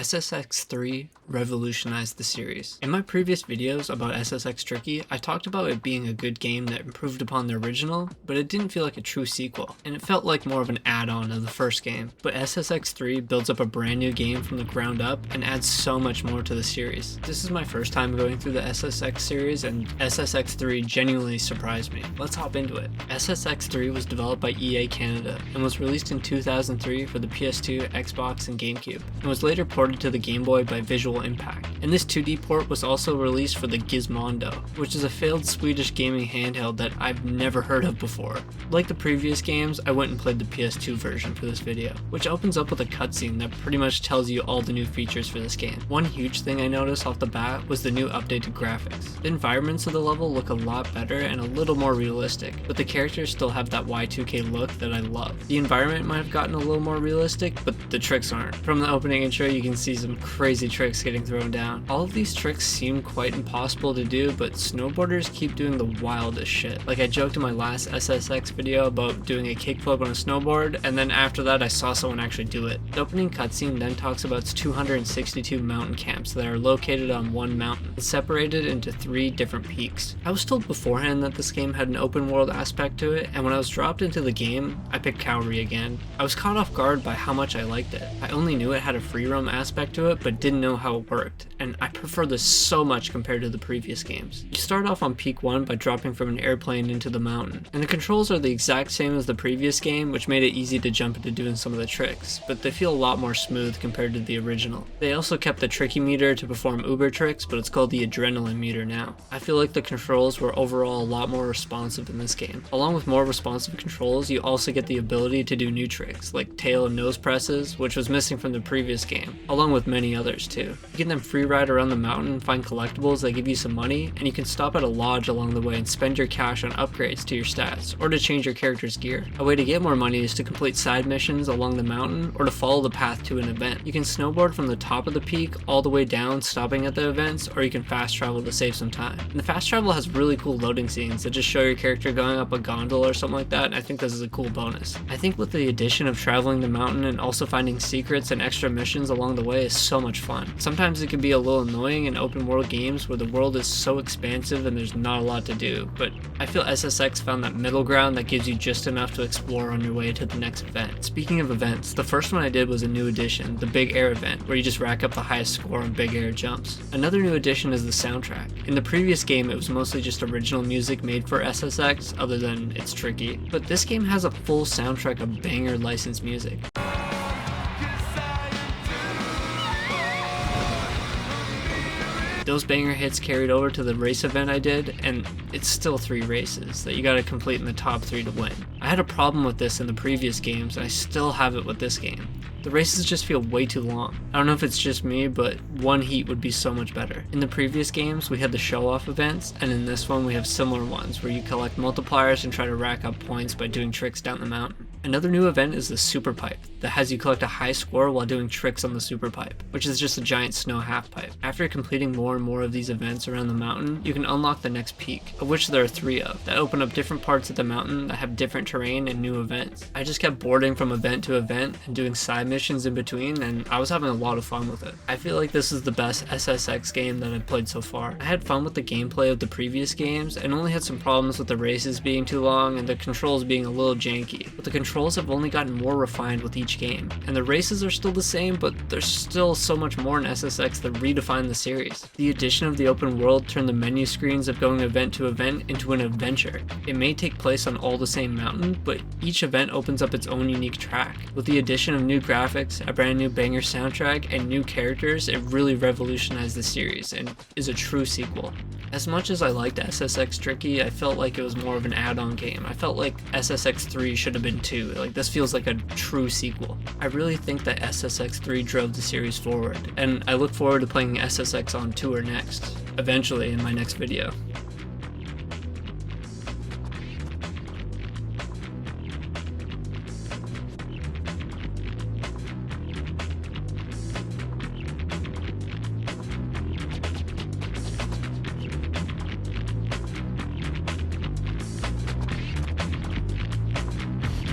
SSX3 revolutionized the series. In my previous videos about SSX Tricky, I talked about it being a good game that improved upon the original, but it didn't feel like a true sequel, and it felt like more of an add-on of the first game. But SSX3 builds up a brand new game from the ground up and adds so much more to the series. This is my first time going through the SSX series, and SSX3 genuinely surprised me. Let's hop into it. SSX3 was developed by EA Canada and was released in 2003 for the PS2, Xbox, and GameCube, and was later ported to the Game Boy by Visual Impact. And this 2D port was also released for the Gizmondo, which is a failed Swedish gaming handheld that I've never heard of before. Like the previous games, I went and played the PS2 version for this video, which opens up with a cutscene that pretty much tells you all the new features for this game. One huge thing I noticed off the bat was the new updated graphics. The environments of the level look a lot better and a little more realistic, but the characters still have that Y2K look that I love. The environment might have gotten a little more realistic, but the tricks aren't. From the opening intro, you can see some crazy tricks getting thrown down. All of these tricks seem quite impossible to do, but snowboarders keep doing the wildest shit. Like I joked in my last SSX video about doing a kickflip on a snowboard, and then after that I saw someone actually do it. The opening cutscene then talks about 262 mountain camps that are located on one mountain, separated into 3 different peaks. I was told beforehand that this game had an open world aspect to it, and when I was dropped into the game, I picked Cowrie again. I was caught off guard by how much I liked it. I only knew it had a free roam aspect to it, but didn't know how it worked, and I prefer this so much compared to the previous games. You start off on peak 1 by dropping from an airplane into the mountain, and the controls are the exact same as the previous game, which made it easy to jump into doing some of the tricks, but they feel a lot more smooth compared to the original. They also kept the tricky meter to perform uber tricks, but it's called the adrenaline meter now. I feel like the controls were overall a lot more responsive in this game. Along with more responsive controls, you also get the ability to do new tricks, like tail and nose presses, which was missing from the previous game, along with many others too. You can then free ride around the mountain, find collectibles that give you some money, and you can stop at a lodge along the way and spend your cash on upgrades to your stats, or to change your character's gear. A way to get more money is to complete side missions along the mountain, or to follow the path to an event. You can snowboard from the top of the peak all the way down, stopping at the events, or you can fast travel to save some time. And the fast travel has really cool loading scenes that just show your character going up a gondola or something like that, and I think this is a cool bonus. I think with the addition of traveling the mountain and also finding secrets and extra missions along the way is so much fun. Sometimes it can be a little annoying in open world games where the world is so expansive and there's not a lot to do, but I feel SSX found that middle ground that gives you just enough to explore on your way to the next event. Speaking of events, the first one I did was a new addition, the Big Air event, where you just rack up the highest score on big air jumps. Another new addition is the soundtrack. In the previous game it was mostly just original music made for SSX, other than it's tricky, but this game has a full soundtrack of banger licensed music. Those banger hits carried over to the race event I did, and it's still 3 races that you gotta complete in the top 3 to win. I had a problem with this in the previous games, and I still have it with this game. The races just feel way too long. I don't know if it's just me, but one heat would be so much better. In the previous games, we had the show-off events, and in this one we have similar ones where you collect multipliers and try to rack up points by doing tricks down the mountain. Another new event is the Super Pipe, that has you collect a high score while doing tricks on the Super Pipe, which is just a giant snow half pipe. After completing more and more of these events around the mountain, you can unlock the next peak, of which there are 3 of, that open up different parts of the mountain that have different terrain and new events. I just kept boarding from event to event and doing side missions in between, and I was having a lot of fun with it. I feel like this is the best SSX game that I've played so far. I had fun with the gameplay of the previous games, and only had some problems with the races being too long and the controls being a little janky, but the controls have only gotten more refined with each game, and the races are still the same, but there's still so much more in SSX that redefine the series. The addition of the open world turned the menu screens of going event to event into an adventure. It may take place on all the same mountain, but each event opens up its own unique track. With the addition of new graphics, a brand new banger soundtrack, and new characters, it really revolutionized the series and is a true sequel. As much as I liked SSX Tricky, I felt like it was more of an add-on game. I felt like SSX 3 should have been 2. Like, this feels like a true sequel. I really think that SSX 3 drove the series forward, and I look forward to playing SSX on tour next, eventually in my next video.